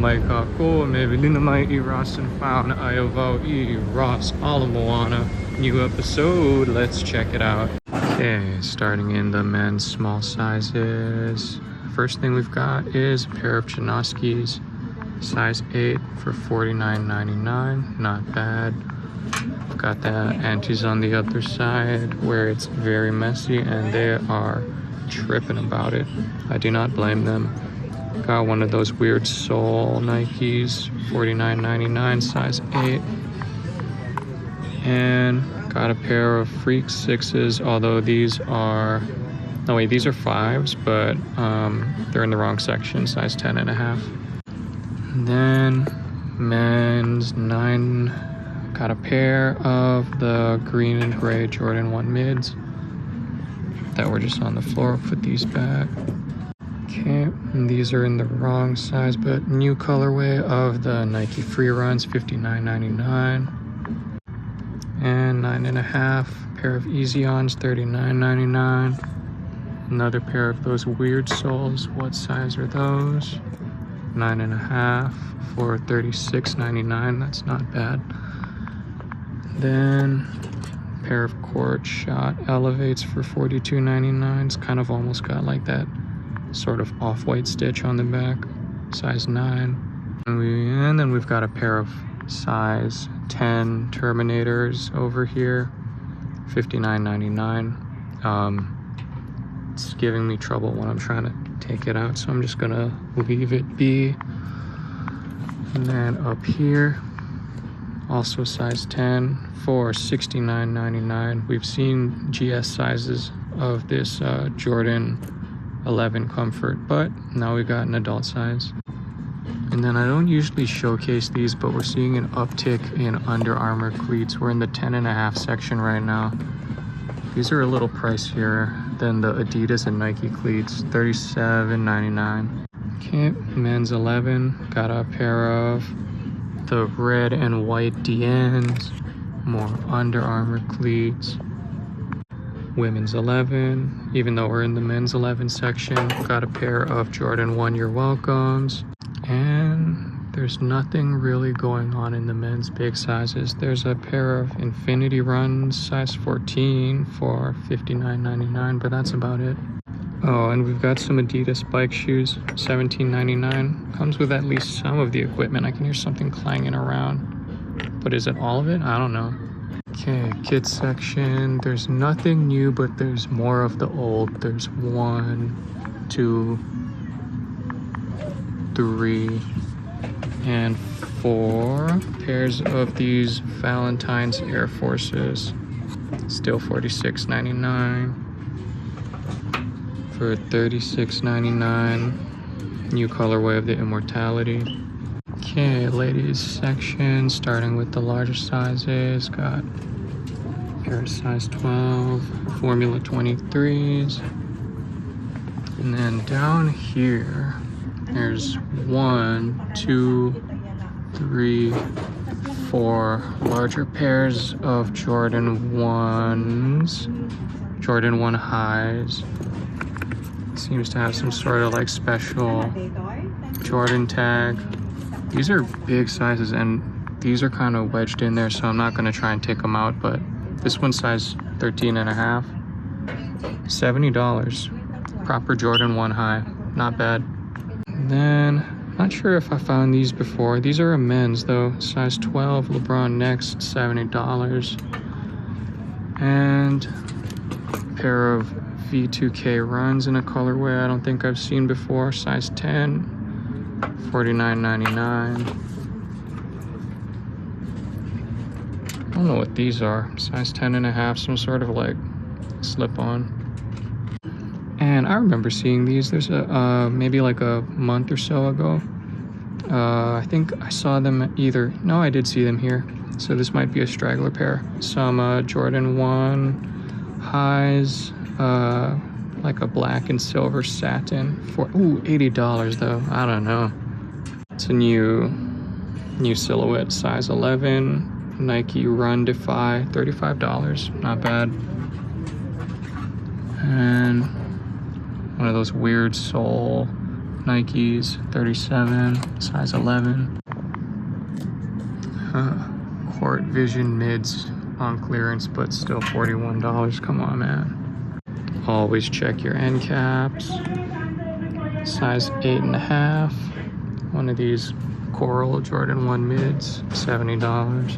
may kako, may bili na may iras and found Iowa iras alamoana. New episode, let's check it out. Okay, starting in the men's small sizes. First thing we've got is a pair of Janoskis, size 8 for $49.99. Not bad. I've got the antis on the other side where it's very messy and they are tripping about it. I do not blame them. Got one of those weird sole Nikes, $49.99, size 8. And got a pair of Freak 6s, although these are, no wait, these are 5s, but they're in the wrong section, size 10.5. And then men's 9, got a pair of the green and gray Jordan 1 mids that were just on the floor. Put these back. Okay, and these are in the wrong size, but new colorway of the Nike Free Runs, $59.99. And 9.5, pair of Easy Ons, $39.99. Another pair of those weird soles. What size are those? 9.5 for $36.99. That's not bad. Then a pair of Court Shot Elevates for $42.99. It's kind of almost got like that sort of off-white stitch on the back, size 9. And then we've got a pair of size 10 Terminators over here, $59.99. It's giving me trouble when I'm trying to take it out, so I'm just gonna leave it be. And then up here, also size 10 for $69.99. We've seen GS sizes of this Jordan 11 Comfort, but now we got an adult size. And then I don't usually showcase these, but we're seeing an uptick in Under Armour cleats. We're in the 10.5 section right now. These are a little pricier than the Adidas and Nike cleats, $37.99. Okay, men's 11, got a pair of the red and white DNs, more Under Armour cleats. Women's 11, even though we're in the men's 11 section, got a pair of Jordan 1 You're Welcomes. And there's nothing really going on in the men's big sizes. There's a pair of Infinity Runs, size 14 for $59.99, but that's about it. Oh, and we've got some Adidas bike shoes, $17.99. Comes with at least some of the equipment. I can hear something clanging around, but is it all of it? I don't know. Okay, kids section. There's nothing new, but there's more of the old. There's 1, 2, 3, and 4 pairs of these Valentine's Air Forces. Still $46.99 for $36.99. New colorway of the Immortality. Okay, ladies section, starting with the larger sizes. Got a pair of size 12 Formula 23s. And then down here, there's 1, 2, 3, 4 larger pairs of Jordan 1s, Jordan 1 highs. Seems to have some sort of like special Jordan tag. These are big sizes and these are kind of wedged in there, so I'm not going to try and take them out, but this one's size 13.5, $70. Proper Jordan 1 high, not bad. Then, not sure if I found these before. These are a men's though, size 12 LeBron Next, $70. And a pair of V2K Runs in a colorway I don't think I've seen before, size 10, $49.99. I don't know what these are, size 10.5, some sort of like slip-on. And I remember seeing these. There's a maybe like a month or so ago. I think I saw them either. No, I did see them here. So this might be a straggler pair. Some Jordan 1 highs, like a black and silver satin for $80 though. I don't know. It's a new silhouette, size 11, Nike Run Defy, $35. Not bad. And one of those weird sole Nikes, 37, size 11. Court Vision mids on clearance, but still $41. Come on, man. Always check your end caps. Size 8.5. One of these Coral Jordan 1 mids, $70.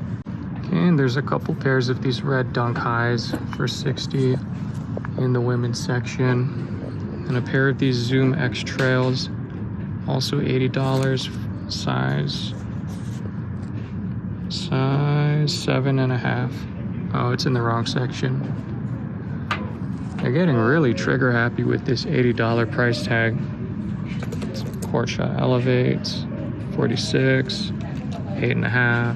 Okay, and there's a couple pairs of these red Dunk highs for $60 in the women's section. And a pair of these Zoom X Trails, also $80. Size 7.5. Oh, it's in the wrong section. They're getting really trigger happy with this $80 price tag. Court Shot Elevates, 46, 8.5.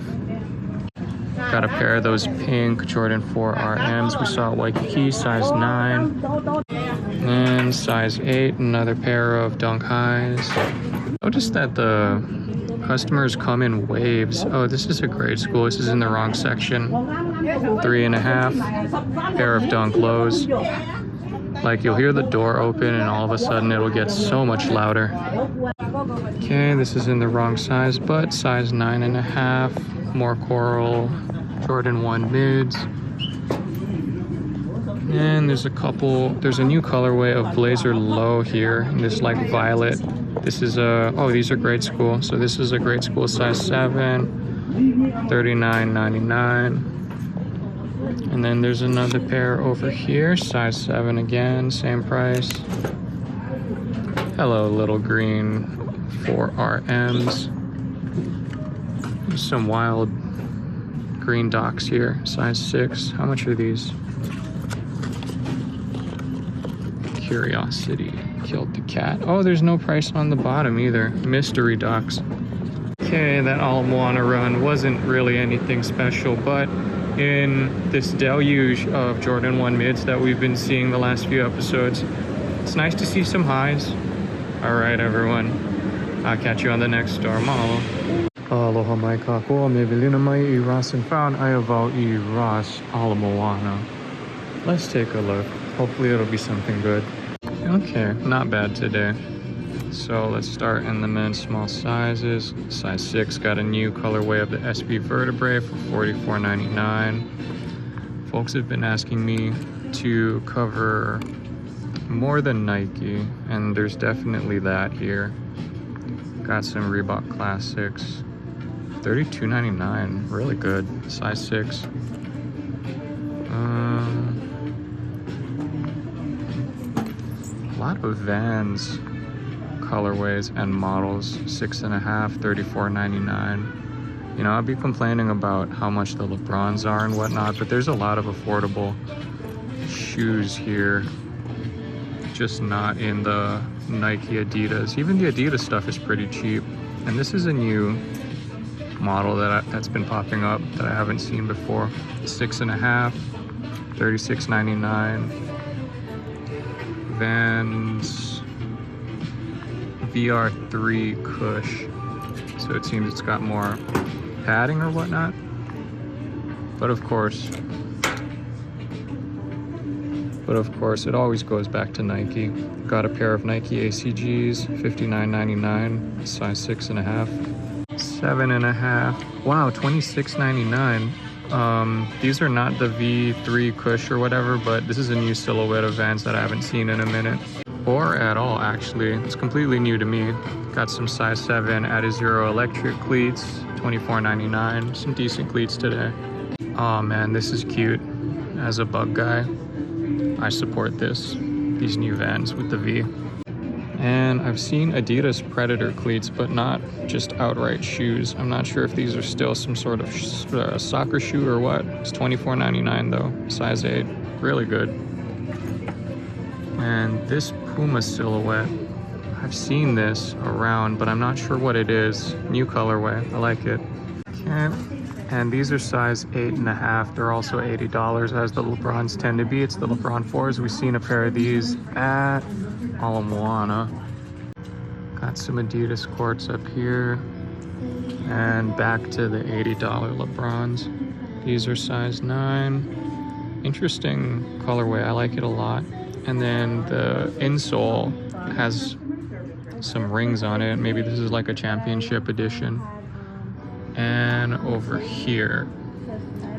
Got a pair of those pink Jordan 4 RMs we saw at Waikiki, size 9. And size 8, another pair of Dunk highs. Notice that the customers come in waves. Oh, this is a grade school. This is in the wrong section. 3.5. Pair of Dunk lows. Like, you'll hear the door open and all of a sudden it'll get so much louder. Okay, this is in the wrong size, but size 9.5. More Coral Jordan 1 mids. And there's a new colorway of Blazer Low here in this like violet. This is these are grade school. So this is a grade school size 7, $39.99. And then there's another pair over here, size 7 again, same price. Hello, little green 4 RMs. There's some wild green docks here, size 6. How much are these? Curiosity killed the cat. Oh, there's no price on the bottom either. Mystery docks. Okay, that Ala Moana run wasn't really anything special, but in this deluge of Jordan 1 mids that we've been seeing the last few episodes, it's nice to see some highs. All right, everyone. I'll catch you on the next store. Mahalo. Aloha mai kākoa, me velina mai I ras and found ayavau I ras Ala Moana. Let's take a look. Hopefully it'll be something good. Okay, not bad today. So let's start in the men's small sizes. Size 6 got a new colorway of the SB Vertebrae for $44.99. Folks have been asking me to cover more than Nike, and there's definitely that here. Got some Reebok Classics, $32.99, really good. Size 6. A lot of Vans colorways and models, 6.5, $34.99. You know, I'll be complaining about how much the LeBrons are and whatnot, but there's a lot of affordable shoes here, just not in the Nike, Adidas. Even the Adidas stuff is pretty cheap. And this is a new model that's been popping up that I haven't seen before. 6.5, $36.99. Vans VR3 Cush. So it seems it's got more padding or whatnot. But of course, it always goes back to Nike. Got a pair of Nike ACGs, $59.99, size 6.5. 7.5. Wow, $26.99. These are not the V3 Cush or whatever, but this is a new silhouette of Vans that I haven't seen in a minute. Or at all, actually. It's completely new to me. Got some size 7 Adizero electric cleats, $24.99. Some decent cleats today. Oh man, this is cute. As a bug guy, I support these new Vans with the V. And I've seen Adidas Predator cleats, but not just outright shoes. I'm not sure if these are still some sort of soccer shoe or what. It's $24.99 though, size 8, really good. And this Puma silhouette, I've seen this around, but I'm not sure what it is. New colorway, I like it. Okay. And these are size 8.5. They're also $80, as the LeBrons tend to be. It's the LeBron 4s. We've seen a pair of these at Ala Moana. Got some Adidas courts up here. And back to the $80 LeBrons. These are size 9. Interesting colorway. I like it a lot. And then the insole has some rings on it. Maybe this is like a championship edition. And over here,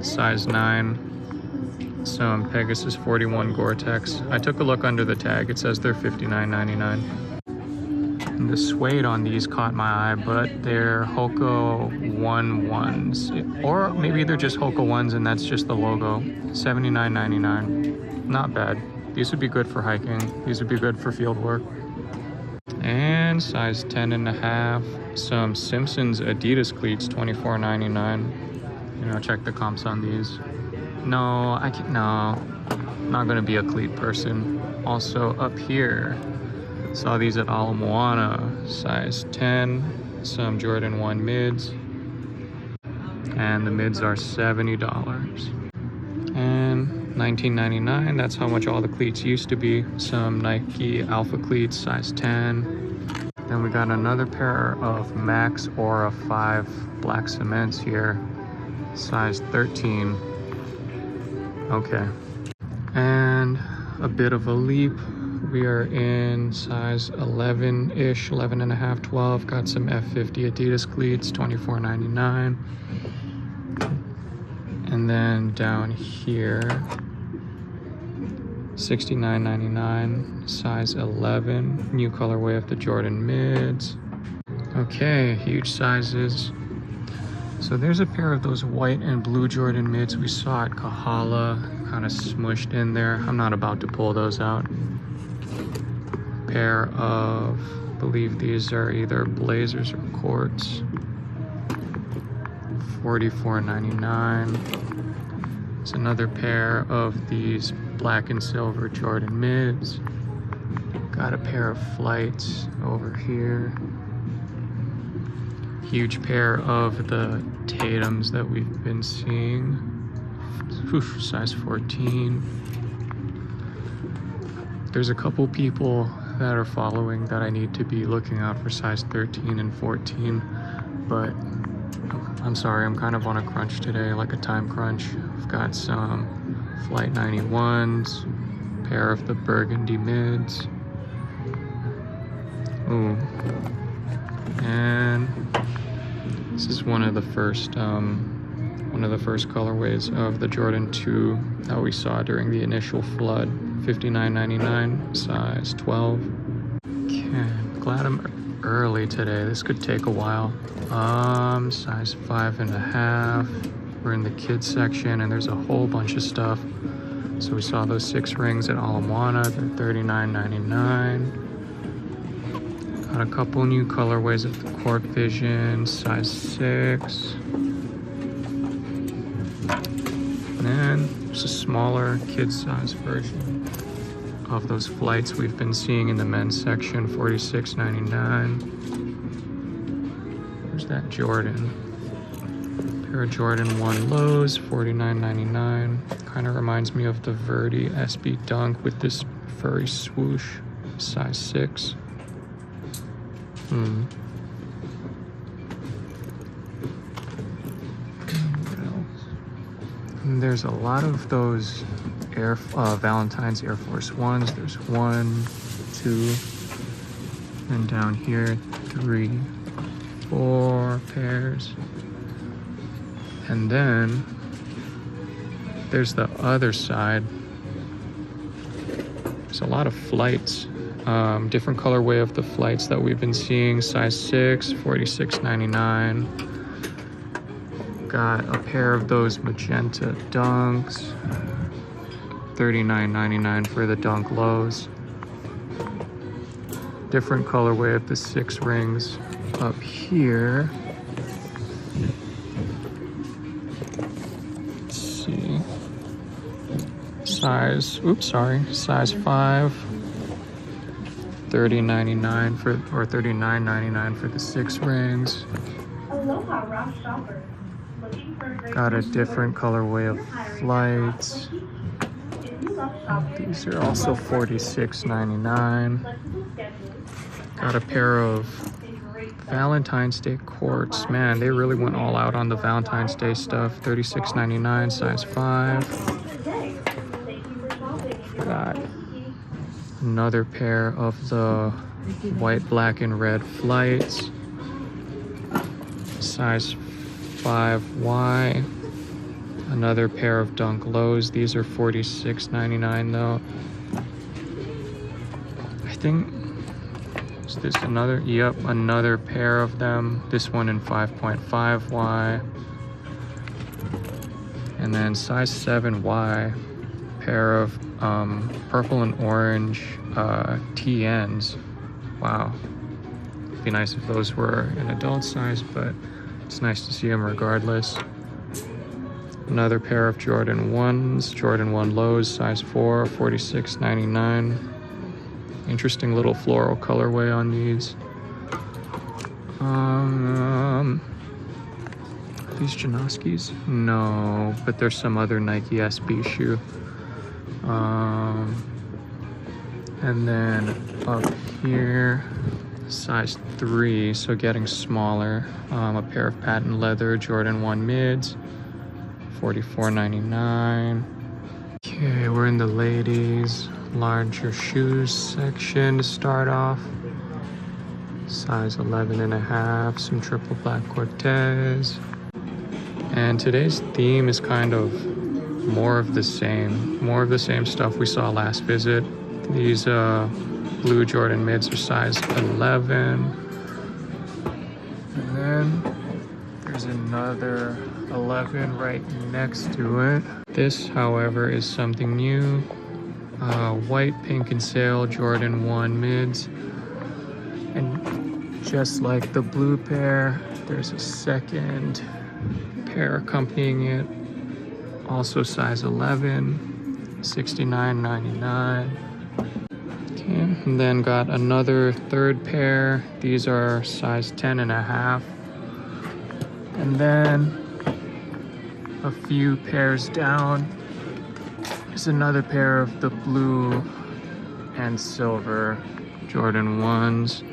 size 9, some Pegasus 41 Gore-Tex. I took a look under the tag. It says they're $59.99. And the suede on these caught my eye, but they're Hoka 1s. Or maybe they're just Hoka 1s and that's just the logo. $79.99. Not bad. These would be good for hiking. These would be good for field work. And size 10.5, some Simpsons Adidas cleats, $24.99. You know, check the comps on these. No, I can't. No, not gonna be a cleat person. Also up here, saw these at Ala Moana, size 10, some Jordan 1 mids, and the mids are $70. And $19.99, that's how much all the cleats used to be. Some Nike Alpha cleats, size 10. Then we got another pair of Max Aura 5 black cements here, size 13. Okay. And a bit of a leap. We are in size 11-ish, 11.5, 12. Got some F50 Adidas cleats, $24.99. And then down here, $69.99, size 11, new colorway of the Jordan mids. Okay, huge sizes. So there's a pair of those white and blue Jordan mids we saw at Kahala, kind of smushed in there. I'm not about to pull those out. Pair of, I believe these are either Blazers or Courts. $44.99. It's another pair of these black and silver Jordan mids. Got a pair of Flights over here. Huge pair of the Tatums that we've been seeing. Oof, size 14. There's a couple people that are following that I need to be looking out for size 13 and 14, but I'm sorry, I'm kind of on a crunch today, like a time crunch. I've got some Flight 91s, pair of the burgundy mids. Ooh. And this is one of the first colorways of the Jordan 2 that we saw during the initial flood. $59.99, size 12. Okay, glad I'm early today. This could take a while. Size 5.5. We're in the kids section and there's a whole bunch of stuff. So we saw those 6 rings at Ala Moana. They're $39.99. Got a couple new colorways of the Court Vision, size 6. And there's a smaller kid size version of those Flights we've been seeing in the men's section, $46.99. There's that Jordan. Pair of Jordan 1 lows, $49.99. Kind of reminds me of the Verdi SB Dunk with this furry swoosh, size 6. And there's a lot of those Valentine's Air Force Ones. There's 1, 2, and down here 3, 4 pairs. And then there's the other side. There's a lot of Flights. Different colorway of the Flights that we've been seeing. Size 6, $46.99. Got a pair of those magenta Dunks. $39.99 for the Dunk lows. Different colorway of the 6 rings up here. Let's see. Size 5. $30.99 for, or $39.99 for the 6 rings. Aloha, Ross Shopper. Got a different colorway of Flights. These are also $46.99. Got a pair of Valentine's Day Courts. Man, they really went all out on the Valentine's Day stuff. $36.99, size 5. Got another pair of the white, black, and red flights. Size 5Y. Another pair of Dunk Lows. These are $46.99 though. I think, is this another? Yep, another pair of them. This one in 5.5Y. And then size 7Y, pair of purple and orange TNs. Wow. It'd be nice if those were an adult size, but it's nice to see them regardless. Another pair of Jordan 1s, Jordan 1 lows, size 4, $46.99. Interesting little floral colorway on these. These Janoskis? No, but there's some other Nike SB shoe. And then up here, size 3, so getting smaller. A pair of patent leather Jordan 1 mids, $44.99. Okay, we're in the ladies' larger shoes section to start off. Size 11.5, some triple black Cortez. And today's theme is kind of more of the same stuff we saw last visit. These blue Jordan mids are size 11. And then there's another 11 right next to it. This, however, is something new. White, pink, and sail Jordan 1 mids. And just like the blue pair, there's a second pair accompanying it. Also size 11, $69.99. Okay, and then got another third pair. These are size 10.5. And then a few pairs down is another pair of the blue and silver Jordan 1s.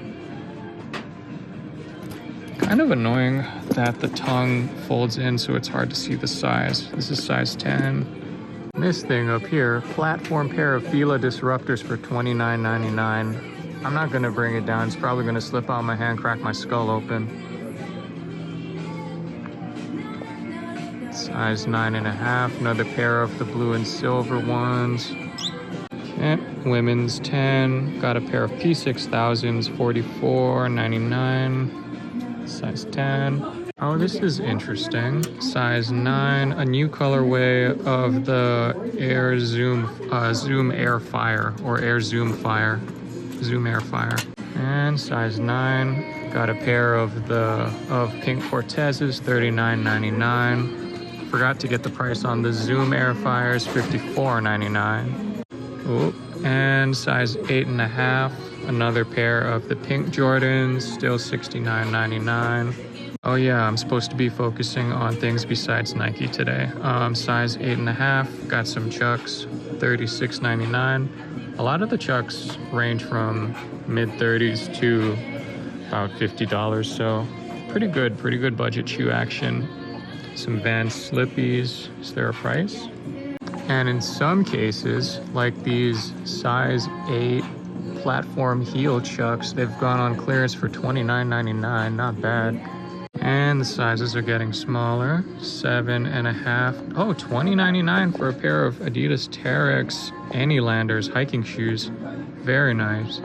Kind of annoying that the tongue folds in so it's hard to see the size. This is size 10. This thing up here, platform pair of Fila Disruptors for $29.99. I'm not gonna bring it down. It's probably gonna slip out of my hand, crack my skull open. Size 9.5, another pair of the blue and silver ones. Okay, women's 10, got a pair of P6000s, $44.99. Size 10. Oh, this is interesting. Size 9, a new colorway of the Air Zoom Air Fire, or Air Zoom Fire. Zoom Air Fire. And size 9, got a pair of pink Cortezes, $39.99. Forgot to get the price on the Zoom Air Fires, $54.99. Oh, and size 8.5. Another pair of the pink Jordans, still $69.99. Oh yeah, I'm supposed to be focusing on things besides Nike today. Size 8.5, got some Chucks, $36.99. A lot of the Chucks range from mid-30s to about $50, so pretty good budget shoe action. Some Vans Slippies, is there a price? And in some cases, like these size 8 platform heel Chucks, they've gone on clearance for $29.99, not bad. And the sizes are getting smaller, 7.5. Oh, $20.99 for a pair of Adidas Terex Anylanders hiking shoes. Very nice.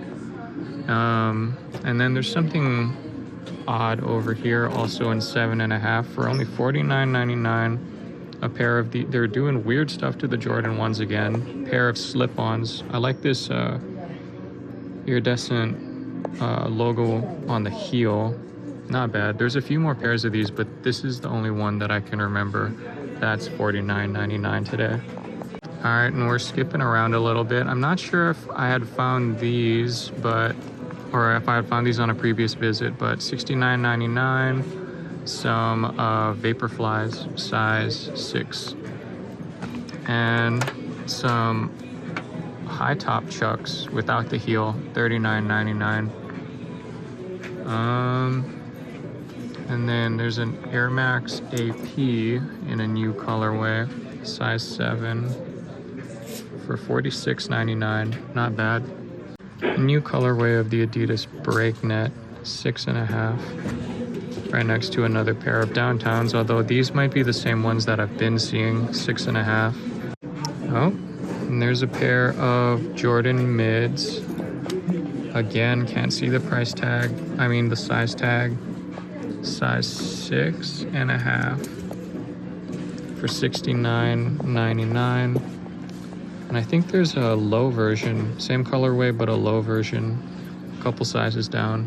And then there's something odd over here, also in 7.5 for only $49.99. A pair of they're doing weird stuff to the Jordan 1s again. Pair of slip-ons. I like this iridescent logo on the heel. Not bad. There's a few more pairs of these, but this is the only one that I can remember. That's $49.99 today. All right, and we're skipping around a little bit. I'm not sure if I had found these, or if I had found these on a previous visit, but $69.99. Some Vaporflies, size 6. And some high top Chucks without the heel, $39.99. And then there's an Air Max AP in a new colorway, size 7 for $46.99. Not bad. New colorway of the Adidas Breaknet, 6.5. Right next to another pair of downtowns, although these might be the same ones that I've been seeing, 6.5. Oh, and there's a pair of Jordan mids. Again, can't see the price tag. I mean the size tag. Size 6.5 for $69.99. And I think there's a low version, same colorway, but a low version, a couple sizes down.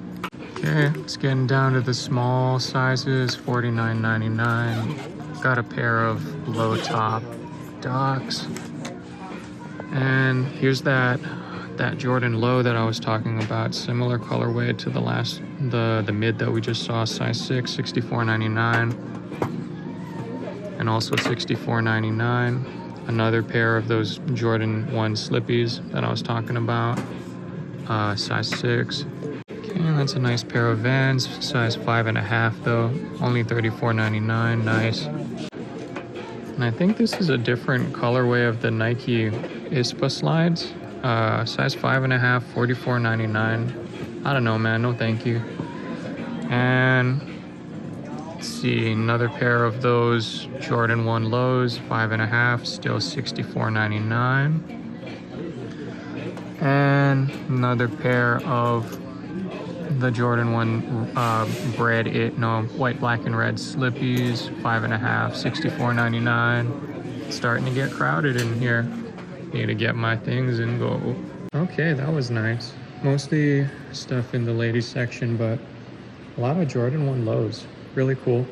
Okay, it's getting down to the small sizes, $49.99. Got a pair of low top Docs. And here's that Jordan low that I was talking about, similar colorway to the mid that we just saw, size 6, $64.99. And also $64.99. Another pair of those Jordan 1 slippies that I was talking about, size 6. Okay, that's a nice pair of Vans, size 5.5 though, only $34.99, nice. And I think this is a different colorway of the Nike ISPA slides, size 5.5, $44.99. I don't know, man, no thank you. And let's see, another pair of those Jordan 1 lows, 5.5, still $64.99. And another pair of the Jordan 1 white, black, and red slippies, 5.5, $64.99. Starting to get crowded in here. Need to get my things and go. Okay, that was nice. Mostly stuff in the ladies section, but a lot of Jordan 1 lows. Really cool.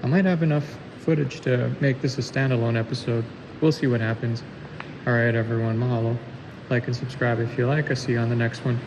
I might have enough footage to make this a standalone episode. We'll see what happens. All right, everyone, mahalo. Like and subscribe if you like. I'll see you on the next one.